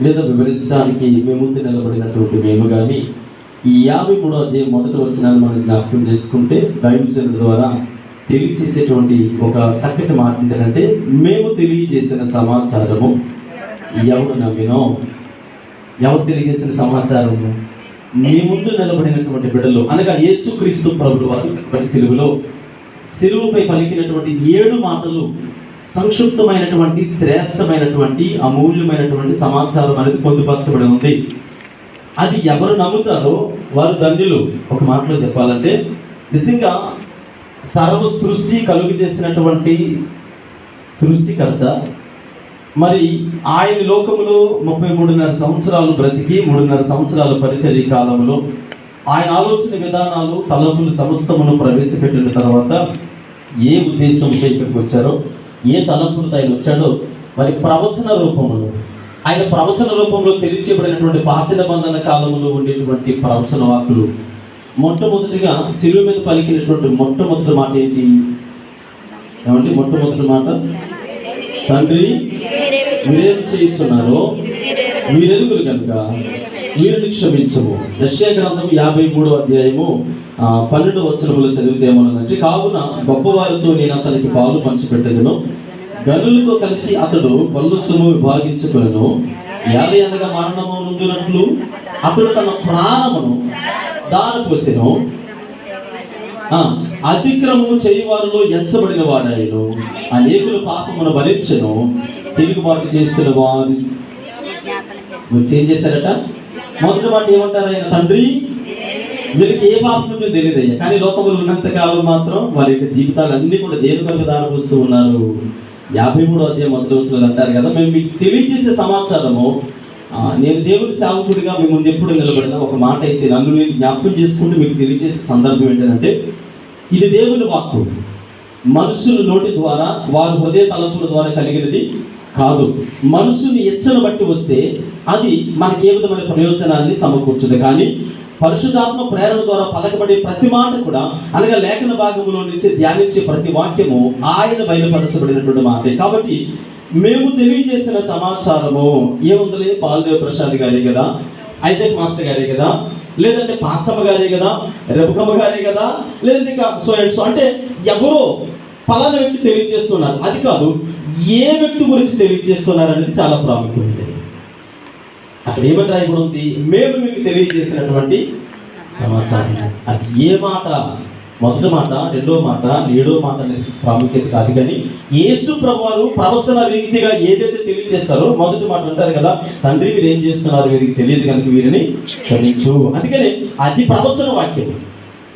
లేదా వివరించడానికి మేము ముందు నిలబడినటువంటి మేము కానీ ఈ 53వ అధ్యాయం మొదటి వచనాన్ని మనం జ్ఞాపకం చేసుకుంటే దైవజనుల ద్వారా తెలియజేసేటువంటి ఒక చక్కటి మాట ఏంటంటే, మేము తెలియజేసిన సమాచారము ఎవరు నమ్మినో. ఎవరు తెలియజేసిన సమాచారము? మీ ముందు నిలబడినటువంటి బిడ్డలు అనగా యేసుక్రీస్తు ప్రభువు వారి సిలువపై పలికినటువంటి 7 మాటలు సంక్షిప్తమైనటువంటి, శ్రేష్టమైనటువంటి, అమూల్యమైనటువంటి సమాచారం అనేది పొందుపరచబడి ఉంది. అది ఎవరు నమ్ముతారో వారు ధన్యులు. ఒక మాటలో చెప్పాలంటే, నిజంగా సర్వ సృష్టి కలుగు చేసినటువంటి సృష్టికర్త మరి ఆయన లోకములో 33.5 సంవత్సరాలు బ్రతికి 3.5 సంవత్సరాల పరిచర్య కాలంలో ఆయన ఆలోచన విధానాలు, తలంపులు సమస్తమును ప్రవేశపెట్టిన తర్వాత ఏ ఉద్దేశంతో ఇక్కడికి వచ్చారో, ఏ తలంపులతో ఆయన వచ్చాడో మరి ప్రవచన రూపంలో తెలియచేయబడినటువంటి పాత నిబంధన కాలంలో ఉండేటువంటి ప్రవచన వాక్కులు. మొట్టమొదటిగా శిలువ మీద పలికినటువంటి మొట్టమొదటి మాట ఏంటి? ఏమంటే మొట్టమొదటి మాట, తండ్రి మీరేం చేయించున్నారో మీరెరుగురు కనుక వీరిని క్షమించము. యెషయా గ్రంథం 53వ అధ్యాయము 12వ వచనములో చదివితే ఏమన్నదంటే, కావున గొప్పవారితో నేను అతనికి పాలు పంచిపెట్టెదను, గనులతో కలిసి అతడు పళ్ళు సొమ్ము విభాగించుకొనెను. యాలి అనగా మరణము నుండినట్లు అతడు తన ప్రాణమును దారపోసెను. అతిక్రమము చేయువారిలో ఎంచబడిన వాడాయను, అనేకులు పాపమును భరించెను, తిరుగుబాటు చేసిన వారు ఏం చేశారట? మొదటి మాట ఏమంటారు ఆయన? తండ్రి వీళ్ళకి ఏ పాపం ఉందో తెలియదయ్యా, కానీ లోకములు ఉన్నంత కాలం మాత్రం వారి యొక్క జీవితాలన్నీ కూడా దేని కొరకు దారిపోస్తూ ఉన్నారు. 53వ అధ్యాయం మొదటి వచనాలు అంటారు కదా, మేము మీకు తెలియజేసే సమాచారము, నేను దేవుని సేవకుడిగా మీ ముందు ఎప్పుడు నిలబడిన ఒక మాట అయితే నన్ను నేను జ్ఞాపకం చేసుకుంటూ మీకు తెలియజేసే సందర్భం ఏంటంటే, ఇది దేవుని వాక్కు, మనుషుల నోటి ద్వారా వారి హృదయ తలంపుల ద్వారా కలిగినది కాదు. మనుషుని ఇచ్చను బట్టి వస్తే అది మనకి ఏ విధమైన ప్రయోజనాన్ని సమకూర్చుంది. కానీ పరిశుద్ధాత్మ ప్రేరణ ద్వారా పలకబడే ప్రతి మాట కూడా, అనగా లేఖన భాగంలో నుంచి ధ్యానించే ప్రతి వాక్యము ఆయన బయలుపరచబడినటువంటి మాటే. కాబట్టి మేము తెలియజేసిన సమాచారము ఏముందలే, పాల్దేవ్ ప్రసాద్ గారే కదా, ఐజాక్ మాస్టర్ గారే కదా, లేదంటే పాస్టమ్మ గారే కదా, రెబకమ్మ గారే కదా, లేదంటే ఇంకా సో అండ్ సో అంటే ఎవరో పలానా వ్యక్తి తెలియజేస్తున్నారు, అది కాదు. ఏ వ్యక్తి గురించి తెలియజేస్తున్నారు అనేది చాలా ప్రాముఖ్యమైనది. అక్కడ ఏమని రాయబడి ఉంది? మేము మీకు తెలియజేసినటువంటి సమాచారం. అది ఏ మాట? మొదటి మాట, రెండో మాట, 7వ మాట అనేది ప్రాముఖ్యత కాదు. కానీ యేసు ప్రభువారు ప్రవచన రీతిగా ఏదైతే తెలియజేస్తారో మొదటి మాట అంటారు కదా, తండ్రి మీరు ఏం చేస్తున్నారు వీరికి తెలియదు కనుక వీరిని క్షమించు. అందుకని అది ప్రవచన వాక్యం,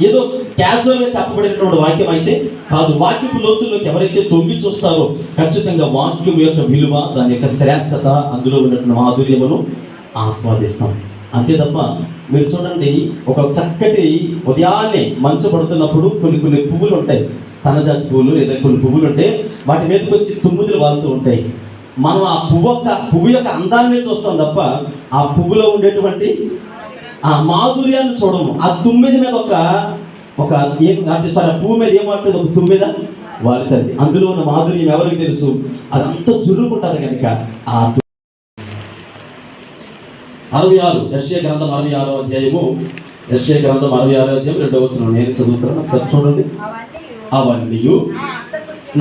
ఏదో క్యాజువల్గా చెప్పబడినటువంటి వాక్యం అయితే కాదు. వాక్యపు లోతుల్లోకి ఎవరైతే తొంగి చూస్తారో ఖచ్చితంగా వాక్యం యొక్క విలువ, దాని యొక్క శ్రేష్టత, అందులో ఉన్నటువంటి మాధుర్యమును ఆస్వాదిస్తాం. అంతే తప్ప మీరు చూడండి, ఒక చక్కటి ఉదయాన్నే మంచు పడుతున్నప్పుడు కొన్ని పువ్వులు ఉంటాయి, సన్నజాతి పువ్వులు లేదా కొన్ని పువ్వులు ఉంటాయి, వాటి మీదకి వచ్చి తుమ్ముదులు వాలుతూ ఉంటాయి. మనం ఆ పువ్వు యొక్క అందాన్ని చూస్తాం తప్ప ఆ పువ్వులో ఉండేటువంటి ఆ మాధుర్యాన్ని చూడము. ఆ తుమ్మిది మీద పువ్వు మీద ఏమంటుంది? ఒక తుమ్మిద వాడుతుంది. అందులో ఉన్న మాధుర్యం ఎవరికి తెలుసు? అదంతా జుర్రుకుంటుంది కనుక. ఆ 66 యెషయా గ్రంథం 66వ అధ్యాయము, యెషయా గ్రంథం 66వ అధ్యాయం 2వ వచనం నేను చదువుతున్నాను, ఒకసారి చూడండి. అవన్నీ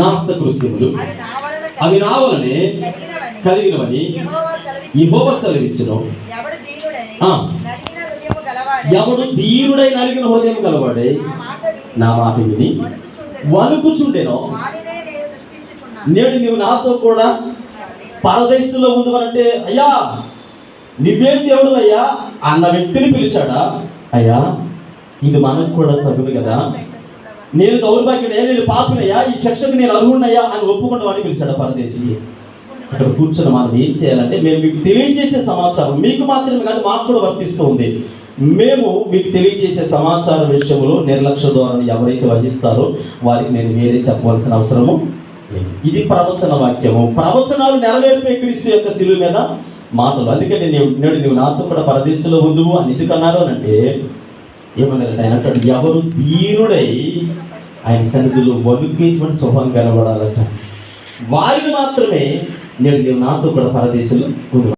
నా హస్తకృత్యములు, అవి నా వలనే కలిగినవని యెహోవా సెలవిచ్చును. ఎవడు దీనుడై నలిగిన హృదయం గలవాడై నా మాట విని వణుకుచుండెనో, నేడు నీవు నాతో కూడా పరదేశంలో ఉందవనంటే, అయ్యా నువ్వేం దేవుడు అయ్యా అన్న వ్యక్తిని పిలిచాడా? అయ్యా ఇది మనకు కూడా తగును కదా, నేను దౌర్భాగ్యుడయ్యా, నేను పాపినయ్యా, ఈ శిక్షకు నేను అర్హుడినయ్యా అని ఒప్పుకుంటామని పిలిచాడు పరదేశి. అక్కడ కూర్చొని మనం ఏం చేయాలంటే, మేము మీకు తెలియజేసే సమాచారం మీకు మాత్రమే కాదు, మాకు కూడా వర్తిస్తూ ఉంది. మేము మీకు తెలియజేసే సమాచారం విషయంలో నిర్లక్ష్య ధోరణి ఎవరైతే వహిస్తారో వారికి నేను వేరే చెప్పవలసిన అవసరము లేదు. ఇది ప్రవచన వాక్యము. ప్రవచనాలు నెరవేర్పే క్రీస్తు యొక్క శిలువ మీద మాటలు. అందుకని నేడు నువ్వు నాతో కూడా పరదేశంలో ఉందువు అని ఎందుకన్నారు అని అంటే, ఏమన్నారంటే ఆయన అంటాడు, ఎవరు దీనుడై ఆయన సన్నిధిలో వణుకేటువంటి స్వభావం కనబడాలట, వారిని మాత్రమే నేడు నువ్వు నాతో కూడా పరదేశంలో ఉండు.